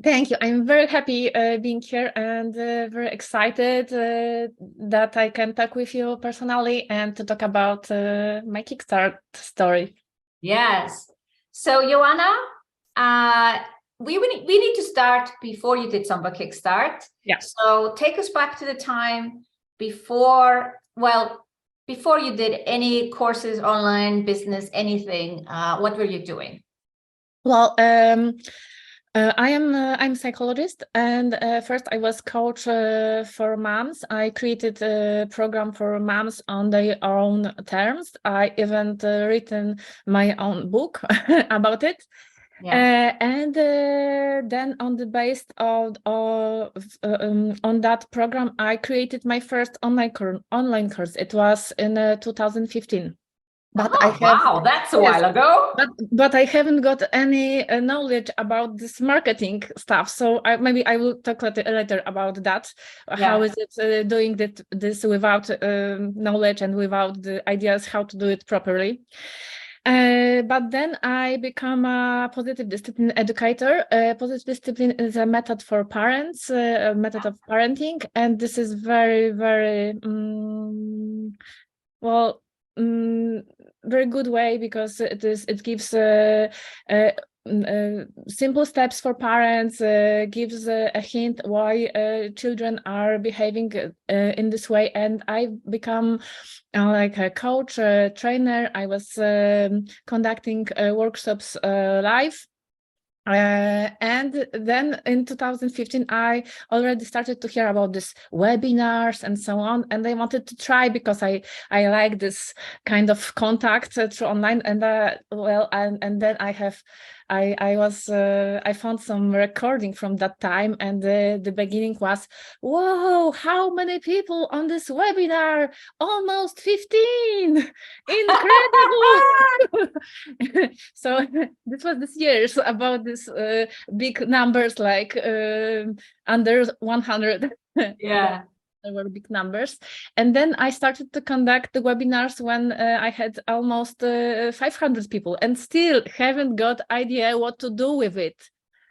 Thank you. I'm very happy being here and very excited that I can talk with you personally and to talk about my Kickstart story. Yes. So, Joanna, uh, we need to start before you did SOMBA Kickstart. Yeah. So take us back to the time before, before you did any courses, online, business, anything. What were you doing? Well, I'm psychologist, and first I was coach for moms. I created a program for moms on their own terms. I even written my own book about it. Yeah. Then on the base of on that program, I created my first online course. It was in 2015. But I Oh, have wow, that's a yes, while ago. but I haven't got any knowledge about this marketing stuff. So maybe I will talk later about that. How Yeah. is it doing this without knowledge and without the ideas how to do it properly? But then I become a positive discipline educator. Positive discipline is a method for parents, a method of parenting, and this is very, very well. Um, Very good way because it gives simple steps for parents, gives a hint why children are behaving in this way, and I become like a coach, trainer. I was conducting workshops live. And then in 2015, I already started to hear about this webinars and so on, and I wanted to try because I like this kind of contact through online. And and then I found some recording from that time, and the beginning was, whoa, how many people on this webinar? Almost 15. Incredible. So this was this years about this big numbers, like under 100. Yeah. There were big numbers. And then I started to conduct the webinars when I had almost 500 people, and still haven't got idea what to do with it.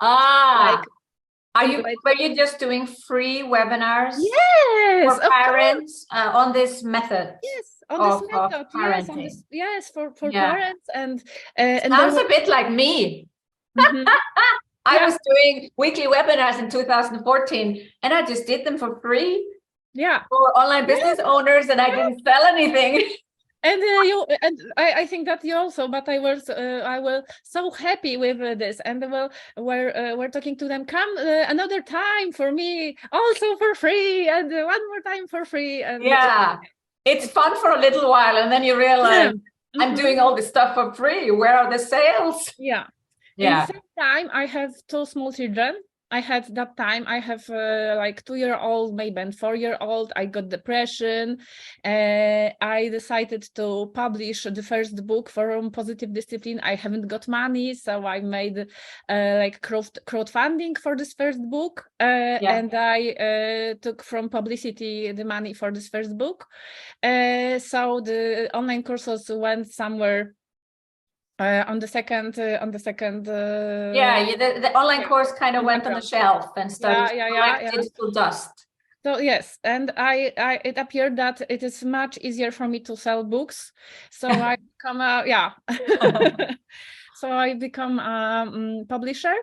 Ah, Like, were you just doing free webinars yes, for of course. parents on this method Yes, on this of method. Yes, on parenting? this. Yes, for Yeah. parents, and there Sounds were. a bit like me. Mhm. I Yeah, was doing weekly webinars in 2014 and I just did them for free yeah. for online business owners and I didn't sell anything. And I think that you also, but I was so happy with this, and we're talking to them. Come another time for me, also for free, and one more time for free, and Yeah. It's fun for a little while and then you realize I'm doing all this stuff for free. Where are the sales? yeah. In the Yeah. same time, I have two small children. I had that time. I have like 2-year-old, maybe and 4-year-old. I got depression. I decided to publish the first book from Positive Discipline. I haven't got money, so I made like crowdfunding for this first book, Yeah. and I took from publicity the money for this first book. So the online courses went somewhere on the second Yeah, the online course kind of in went on the background. shelf and started to collect Yeah. digital dust. So yes, and I it appeared that it is much easier for me to sell books. So I become a so I become a publisher.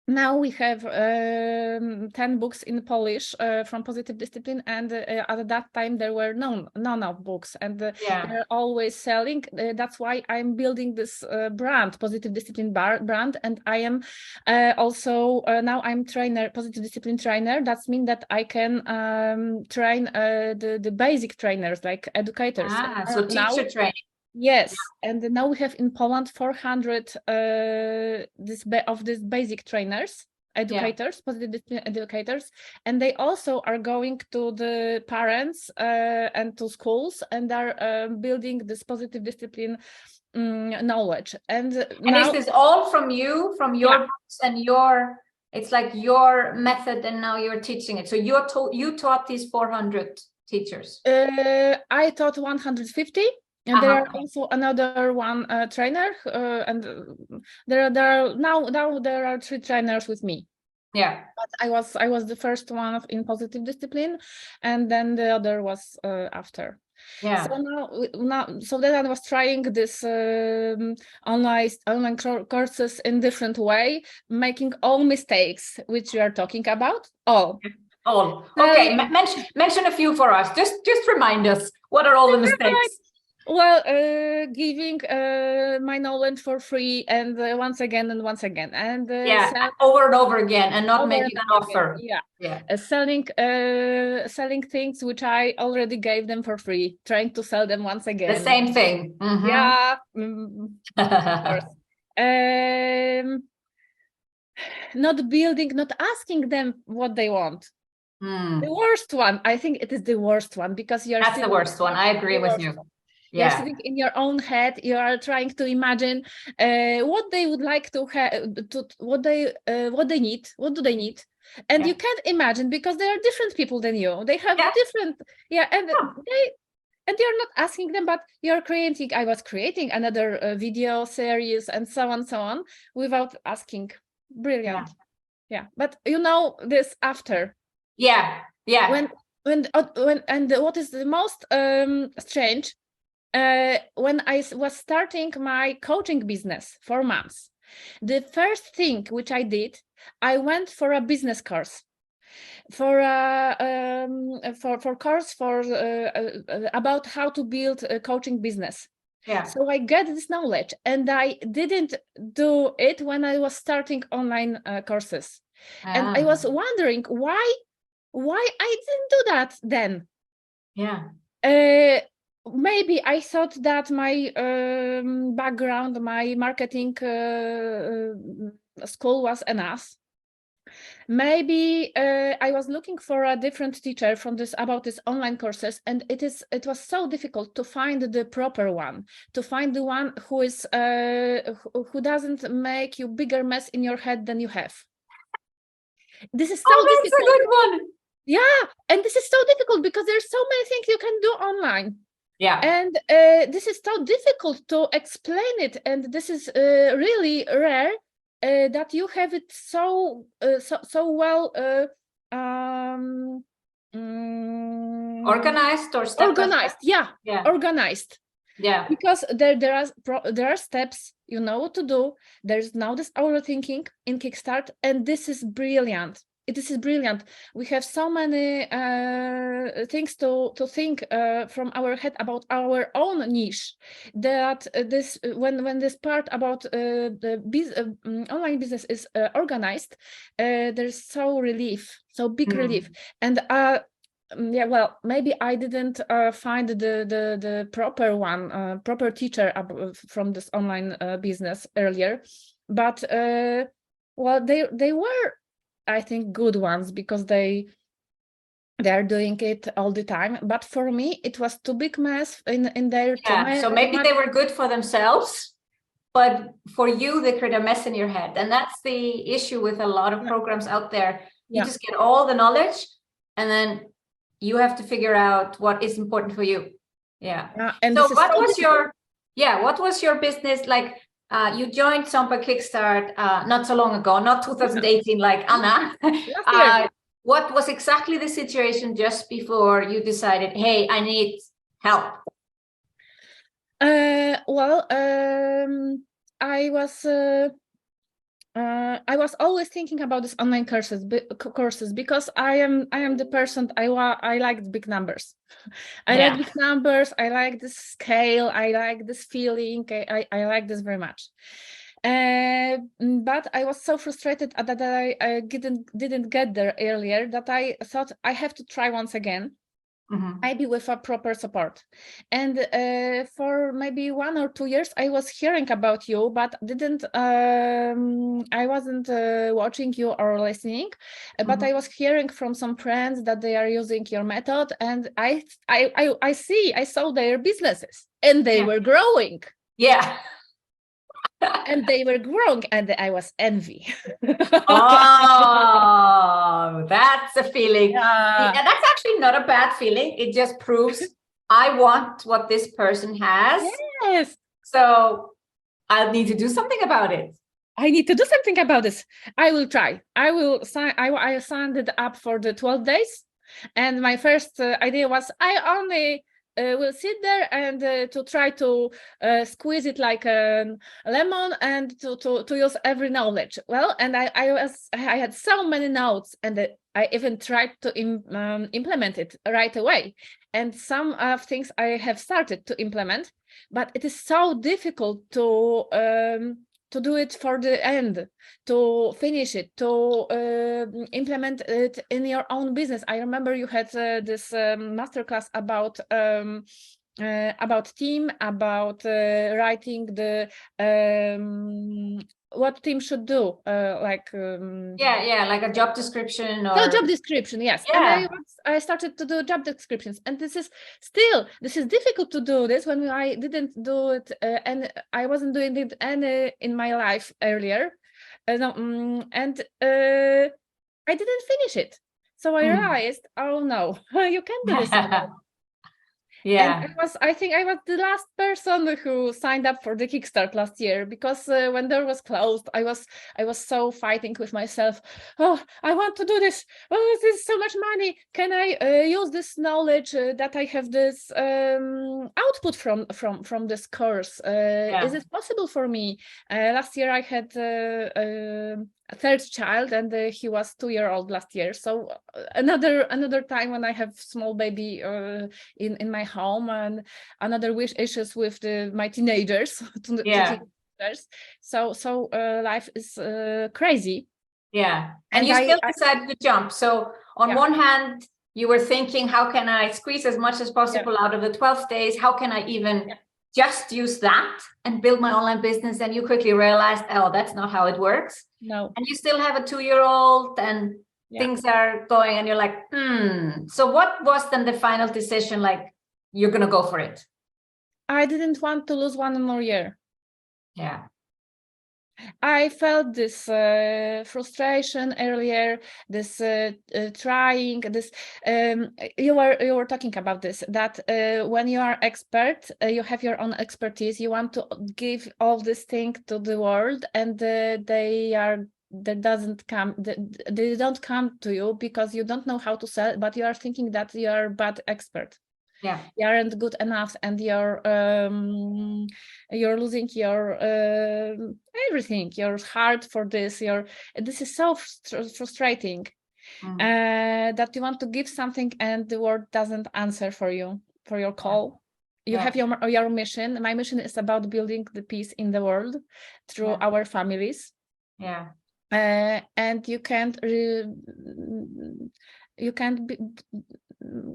Now we have 10 books in Polish from Positive Discipline, and at that time there were none of books, and Yeah. they're always selling. That's why I'm building this brand, Positive Discipline brand, and I am also now I'm trainer, Positive Discipline trainer. That means that I can train the basic trainers like educators. Ah, so Now teacher training. yes, and now we have in Poland 400 of these basic trainers, Yeah. educators, positive discipline educators, and they also are going to the parents and to schools, and are building this positive discipline knowledge. And And is now, this all from you, from your yeah, books and it's like your method and now you're teaching it. So you taught these 400 teachers. I taught 150. And there are Okay. also another one trainer, and there are now there are 3 trainers with me. Yeah. But I was the first one in positive discipline, and then the other was after. Yeah. So so then I was trying this online courses in different way, making all mistakes which we are talking about. All. Okay, mention a few for us. Just remind us, what are all the mistakes? Well, giving my knowledge for free, and once again and once again, and over and over again, and not making an offer. Selling things which I already gave them for free, trying to sell them once again. The same thing. Mm-hmm. Yeah, of course. Not asking them what they want. The worst one, I think it is the worst one, because you're That's the worst one. I agree with you. You're sitting in your own head. You are trying to imagine what they would like to have, what they need. What do they need? And you can't imagine, because they are different people than you. They have different, and you're not asking them, but you're creating. I was creating another video series and so on, without asking. Brilliant. Yeah. But you know this after. Yeah. When and what is the most strange? When I was starting my coaching business for moms, the first thing which I did, I went for a business course, for course about how to build a coaching business. Yeah. So I get this knowledge, and I didn't do it when I was starting online courses, and I was wondering why I didn't do that then. Yeah. Maybe I thought that my background, my marketing school was enough. Maybe I was looking for a different teacher about this online courses, and it was so difficult to find the proper one, to find the one who is who doesn't make you bigger mess in your head than you have. This is so difficult. That's a good one. Yeah, and this is so difficult because there's so many things you can do online. Yeah. And this is so difficult to explain it, and this is really rare that you have it so well organized or organized. Organized. Yeah. Because there are steps, you know what to do. There's now this overthinking in Kickstart, and this is brilliant. This is brilliant. We have so many things to think from our head about our own niche, that this when this part about the online business is organized, there's so big relief. And well, maybe I didn't find the proper one, proper teacher from this online business earlier, but well, they were, I think, good ones, because they are doing it all the time. But for me, it was too big mess in their. So maybe they were good for themselves, but for you, they create a mess in your head, and that's the issue with a lot of programs out there. You just get all the knowledge, and then you have to figure out what is important for you. And so what was your business like? You joined SOMBA Kickstart not so long ago, not 2018 like Anna. What was exactly the situation just before you decided, hey, I need help? Well, I was always thinking about this online courses because I am the person, I like big numbers. I like big numbers. I like the scale. I like this feeling. I like this very much. But I was so frustrated that I didn't get there earlier, that I thought I have to try once again. Maybe with a proper support. And for maybe 1 or 2 years, I was hearing about you, but I wasn't watching you or listening. But I was hearing from some friends that they are using your method, and I saw their businesses, and they were growing. And they were growing, and I was envy. Oh, that's a feeling. And that's actually not a bad feeling. It just proves I want what this person has. Yes. So I'll need to do something about it. I need to do something about this. I will try. I will sign. I signed it up for the 12 days. And my first idea was I only will sit there and to try to squeeze it like a lemon and to use every knowledge. Well, and I had so many notes, and I even tried to implement it right away. And some of things I have started to implement, but it is so difficult to do it for the end, to finish it, to implement it in your own business. I remember you had this masterclass about team, about writing the what team should do, like like a job description no, or job description, yes. yeah. And I started to do job descriptions, and this is difficult to do this when I didn't do it, and I wasn't doing it any in my life earlier, and I didn't finish it. So I realized, oh no, you can do this. Yeah. And I think I was the last person who signed up for the Kickstart last year, because when door was closed, I was so fighting with myself. Oh, I want to do this. Oh, this is so much money. Can I use this knowledge that I have this output from this course? Is it possible for me? Last year I had a third child, and he was 2-year-old last year. So another time when I have small baby in my home, and another issues with my teenagers. Teenagers. So life is crazy. Yeah, and you still decided to jump. So on one hand, you were thinking, how can I squeeze as much as possible out of the 12 days? How can I even just use that and build my online business? And you quickly realized, oh, that's not how it works. No. And you still have a 2-year-old, and things are going, and you're like, So what was then the final decision? Like, you're going to go for it? I didn't want to lose one more year. Yeah. I felt this frustration earlier, this trying, this you were talking about this, that when you are expert, you have your own expertise, you want to give all this thing to the world, and they don't come to you because you don't know how to sell, but you are thinking that you are bad expert. Yeah, you aren't good enough, and you're losing your everything, your heart for this. This is so frustrating, that you want to give something and the world doesn't answer for you, for your call. You have your mission. My mission is about building the peace in the world through our families. And you can't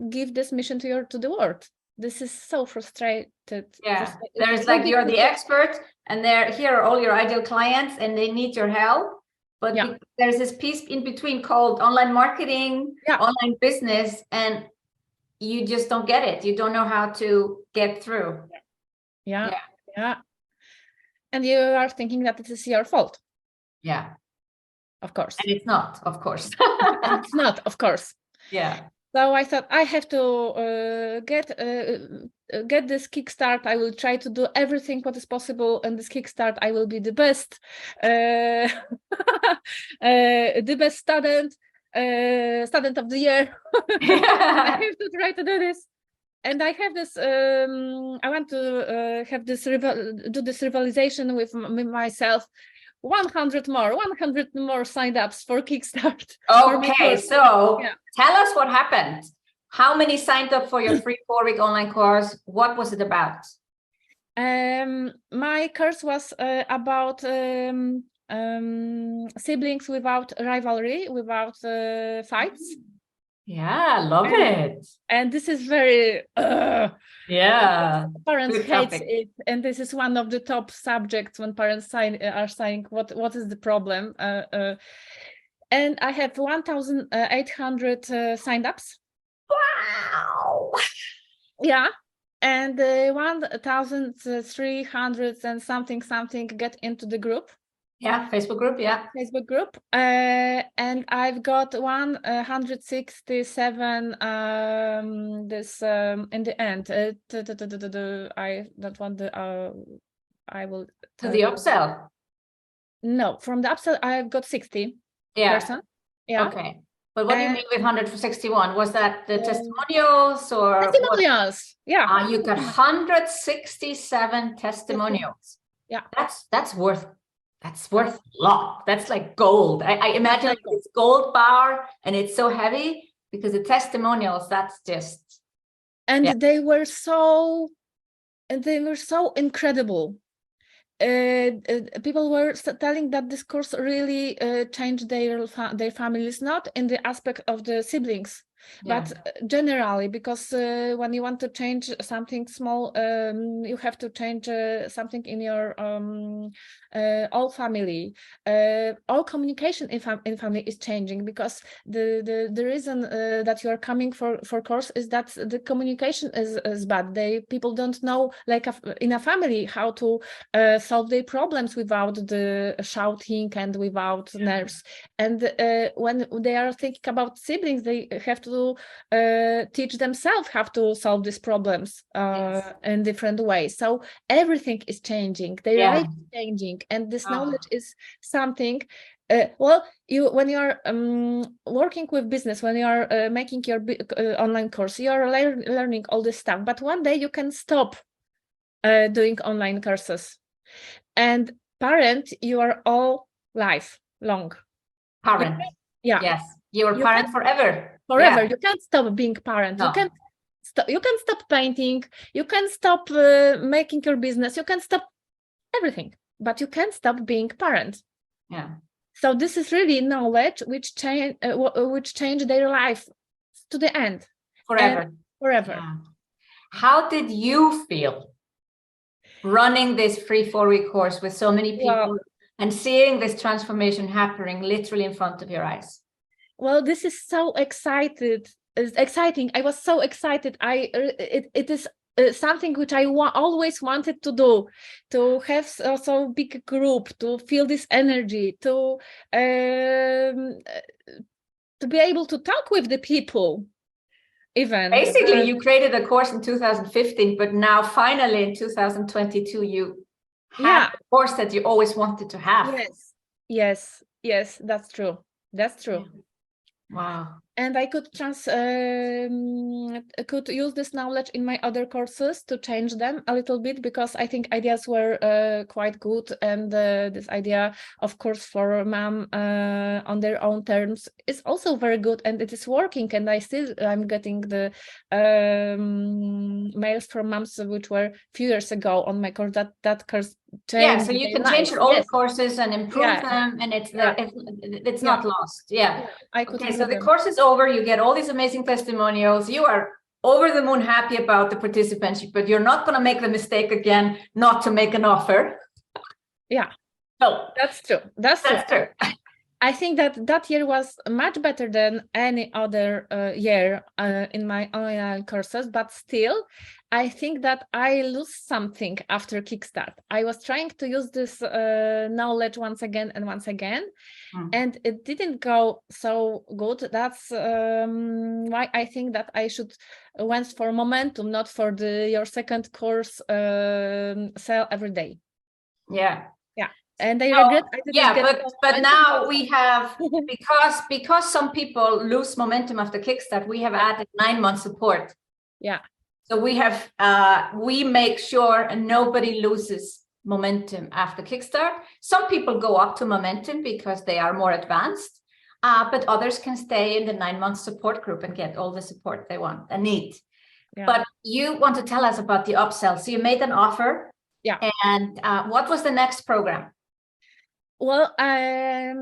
give this mission to the world. This is so frustrated. There's like, you're the expert, and here are all your ideal clients, and they need your help, but there's this piece in between called online marketing, online business, and you just don't get it. You don't know how to get through. And you are thinking that it is your fault. Of course. And it's not, of course. It's not, of course. So I thought I have to get this Kickstart. I will try to do everything what is possible in this Kickstart. I will be the best, the best student of the year. I have to try to do this, and I have this. I want to have this do this rivalization with myself. 100 more signed ups for Kickstart. Okay, so tell us what happened. How many signed up for your free 4-week online course? What was it about? My course was about siblings without rivalry, without fights. Love it. And this is very parents hate it, and this is one of the top subjects when parents are saying what is the problem. And I have 1,800 signed ups. Wow. And 1,300 and something get into the group. Facebook group. Facebook group. And I've got 167 this in the end. I don't want the I will to the upsell. No, from the upsell, I've got 60%. Yeah. Yeah. Okay. But what do you mean with 161? Was that the testimonials or testimonials? what? Yeah. You got 167 testimonials. Yeah. That's worth a lot. That's like gold. I imagine like it's gold bar and it's so heavy because the testimonials, that's just. And they were so incredible. People were telling that this course really changed their families, not in the aspect of the siblings, but generally, because when you want to change something small, you have to change something in your all family. All communication in family is changing, because the reason that you are coming for course is that the communication is bad. People don't know, like in a family, how to solve their problems without the shouting and without nerves. And when they are thinking about siblings, they have to teach themselves how to solve these problems in different ways. So everything is changing. Their life is changing, and this knowledge is something. Well, when you are working with business, when you are making your online course, you are learning all this stuff. But one day you can stop doing online courses. And parent, you are all lifelong. Parent. Yes. You are parent forever. Forever. You can't stop being parent. No. You can stop painting. You can stop making your business. You can stop everything, but you can't stop being parent. Yeah. So this is really knowledge which change their life to the end. Forever. Forever. Yeah. How did you feel running this free 4-week course with so many people and seeing this transformation happening literally in front of your eyes? Well, this is so exciting. I was so excited. It is something which I always wanted to do, to have so big group, to feel this energy, to be able to talk with the people. Even basically, you created a course in 2015, but now finally in 2022, you have a course that you always wanted to have. Yes, that's true. That's true. Yeah. Wow. And I could use this knowledge in my other courses to change them a little bit, because I think ideas were quite good, and this idea, of course, for mom on their own terms is also very good, and it is working. And I'm getting the mails from moms which were a few years ago on my course that course changed. So you can change your old courses and improve them, and it's not lost. Okay, so the course is over. You get all these amazing testimonials. You are over the moon happy about the participants, but you're not going to make the mistake again not to make an offer. Yeah. So that's true. That's true. I think that year was much better than any other year in my online courses, but still, I think that I lose something after Kickstart. I was trying to use this knowledge once again and once again, and it didn't go so good. That's why I think that I should went for momentum, not for your second course sell every day. Yeah. And I regret. But now we have, because some people lose momentum after Kickstart, we have added 9-month support. Yeah. So we have we make sure nobody loses momentum after Kickstart. Some people go up to momentum because they are more advanced, but others can stay in the 9-month support group and get all the support they want and need. Yeah. But you want to tell us about the upsell. So you made an offer. Yeah. And what was the next program? Well, I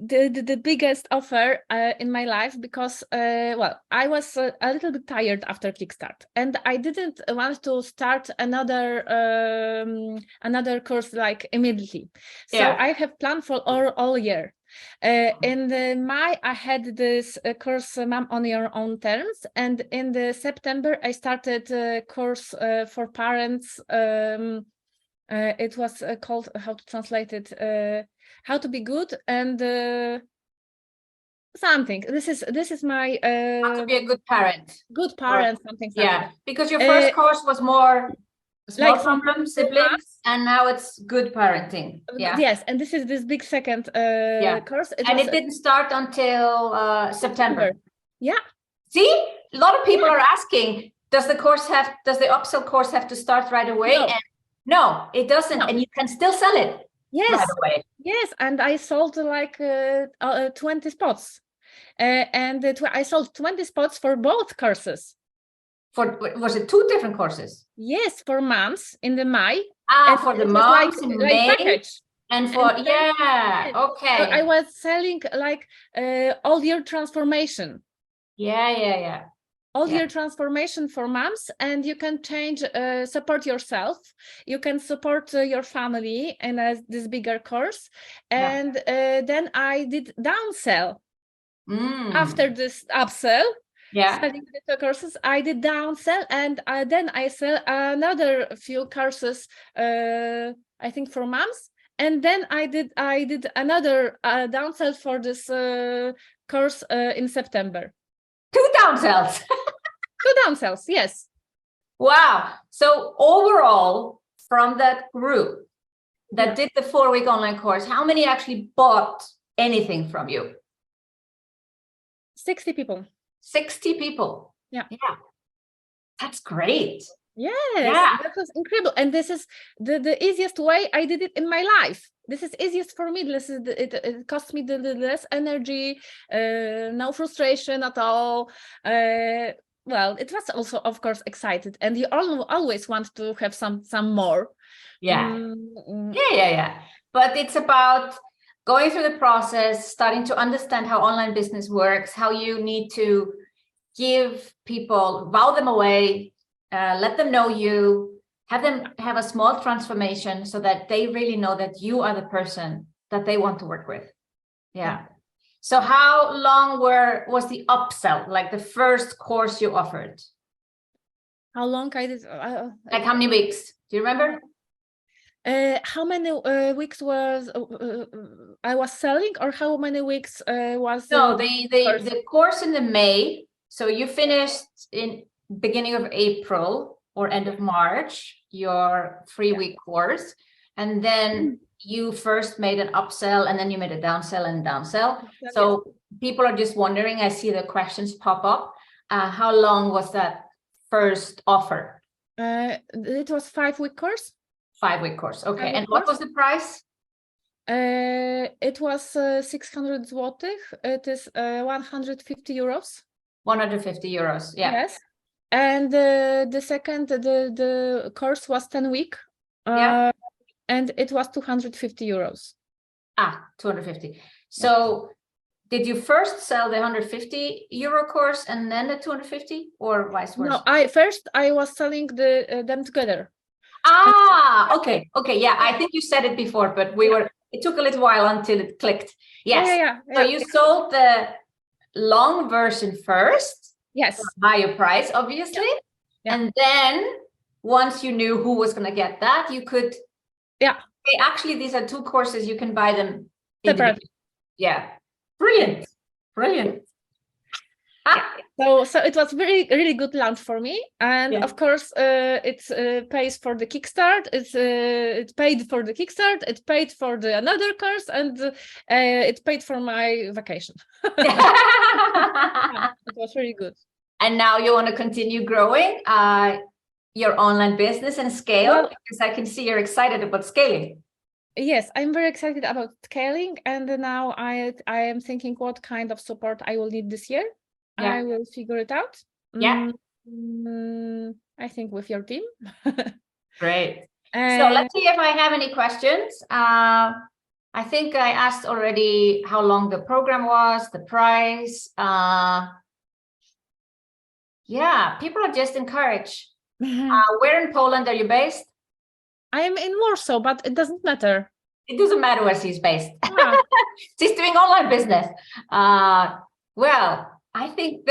did the biggest offer in my life, because I was a little bit tired after Kickstart, and I didn't want to start another course like immediately. So I have planned for all year. In May, I had this course, Mom on Your Own Terms, and in the September, I started a course for parents. It was called, how to translate it, how to be good and something. This is my how to be a good parent. Something. Yeah, because your first course was more Small Like problem, siblings, and now it's good parenting. Yeah. Yes, and this is this big second course. And it didn't start until September. Yeah. See, a lot of people are asking, does the upsell course have to start right away? No. And no, it doesn't. And you can still sell it right away. Yes, and I sold like 20 spots. I sold 20 spots for both courses. Was it 2 different courses? Yes, for moms in the May. For the moms in May. Package. And for, okay. So I was selling like all year transformation. Yeah. All year transformation for moms, and you can change, support yourself. You can support your family in this bigger course. And then I did downsell. After this upsell, selling the 2 courses, I did downsell, and then I sell another few courses, I think for moms. And then I did another downsell for this course in September. 2 downsells. 2 downsells, yes. Wow. So overall, from that group that did the 4-week online course, how many actually bought anything from you? 60 people. 60 people. Yeah. That's great. Yes, that was incredible. And this is the easiest way I did it in my life. This is easiest for me. It cost me the less energy, no frustration at all. Well, it was also, of course, excited, and you always want to have some more. Yeah. But it's about going through the process, starting to understand how online business works, how you need to give people, wow them away, let them know you, have them have a small transformation so that they really know that you are the person that they want to work with. Yeah. So how long was the upsell, like the first course you offered? How long I did? Like how many weeks? Do you remember? How many weeks was I was selling, or how many weeks was? No, the course in the May. So you finished in beginning of April or end of March, your 3-week course, and then you first made an upsell, and then you made a downsell and downsell. So people are just wondering, I see the questions pop up. How long was that first offer? It was 5-week course. 5-week course. Okay. And what was the price? It was 600 złotych. It is 150 euros. 150 euros. Yeah. Yes. And the second, the course was 10-week. And it was 250 euros. 250. So did you first sell the 150 euro course and then the 250, or vice versa? No, I was selling them together. Okay. Yeah, I think you said it before, but it took a little while until it clicked. Yes. So you sold the long version first. Yes. Higher price, obviously. And then once you knew who was going to get that, you could. Okay, actually, these are 2 courses. You can buy them separate. Yeah. Brilliant. So it was really good launch for me, and of course it pays for the Kickstart. It paid for the Kickstart. It paid for another course, and it paid for my vacation. It was really good. And now you want to continue growing your online business and scale, because I can see you're excited about scaling. Yes, I'm very excited about scaling, and now I am thinking what kind of support I will need this year. I will figure it out. I think with your team. Great. So let's see if I have any questions. I think I asked already how long the program was, the price. People are just encouraged. Where in Poland are you based? I am in Warsaw, but it doesn't matter. It doesn't matter where she's based. She's doing online business. Well, I think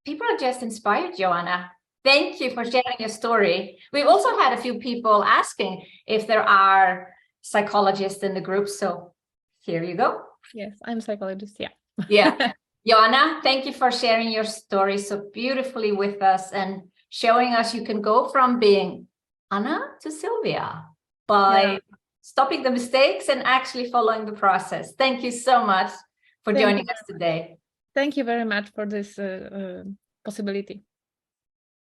people are just inspired, Joanna. Thank you for sharing your story. We've also had a few people asking if there are psychologists in the group. So here you go. Yes, I'm a psychologist. Joanna, thank you for sharing your story so beautifully with us and showing us you can go from being Anna to Sylvia by stopping the mistakes and actually following the process. Thank you so much for joining us today. Thank you very much for this possibility.